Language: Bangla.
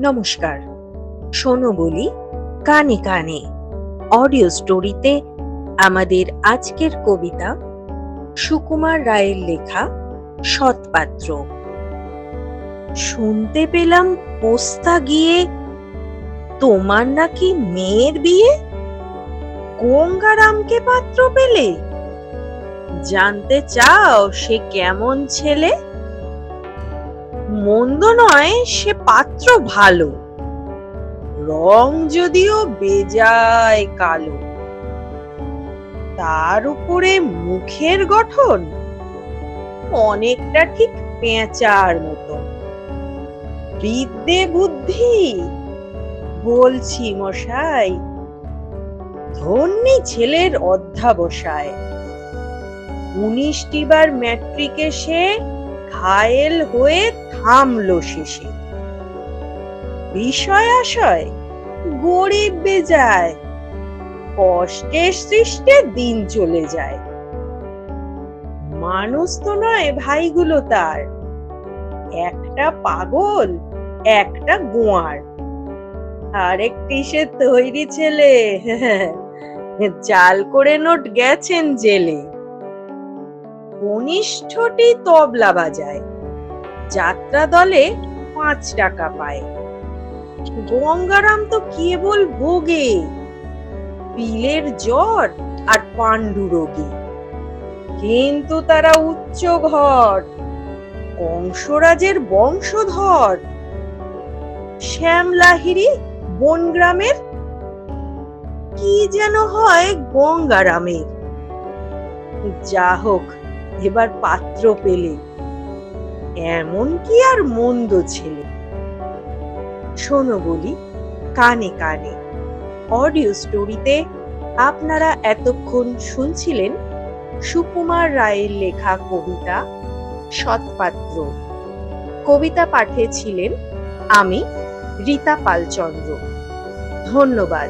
নমস্কার। শোনো বলি কানে কানে অডিও স্টোরিতে আমাদের আজকের কবিতা সুকুমার রায়ের লেখা সৎপাত্র। শুনতে পেলাম পোস্তা গিয়ে তোমার নাকি মেয়ের বিয়ে, গঙ্গারামকে পাত্র পেলে? জানতে চাও সে কেমন ছেলে? মন্দ নয় সে পাত্র ভালো, রং যদিও বেজায় কালো। তার উপরে মুখের গঠন অনেকটা ঠিক পেঁচার মতো। বিদ্যে বুদ্ধি বলছি মশাই, ধন্যী ছেলের অধ্যাবসায়। 19টি বার ম্যাট্রিকে সে ঘায়েল হয়ে থামলো শেষে। বিষয় আশয় গরিব বেজায়, কষ্টে সৃষ্টে দিন চলে যায়। মানুষ তো নয় ভাইগুলো তার, একটা পাগল একটা গোয়ার। আরেকটি সে তৈরি ছেলে, জাল করে নোট গেছেন জেলে। কনিষ্ঠটি তবলা বাজায়, যাত্রা দলে 5 টাকা পায়। গঙ্গারাম তো কেবল ভোগে, পিলের জ্বর আর পাণ্ডুরোগী। কিন্তু তারা উচ্চ ঘর, কংসরাজের বংশধর। শ্যামলাহিড়ী বনগ্রামের, কি যেন হয় গঙ্গারামের। যা হোক এবার পাত্র পেলে, এমন কি আর মন্দ ছেলে। শোনো বলি কানে কানে অডিও স্টোরিতে আপনারা এতক্ষণ শুনছিলেন সুকুমার রায়ের লেখা কবিতা সৎপাত্র। কবিতা পাঠে ছিলেন আমি রীতা পালচন্দ্র। ধন্যবাদ।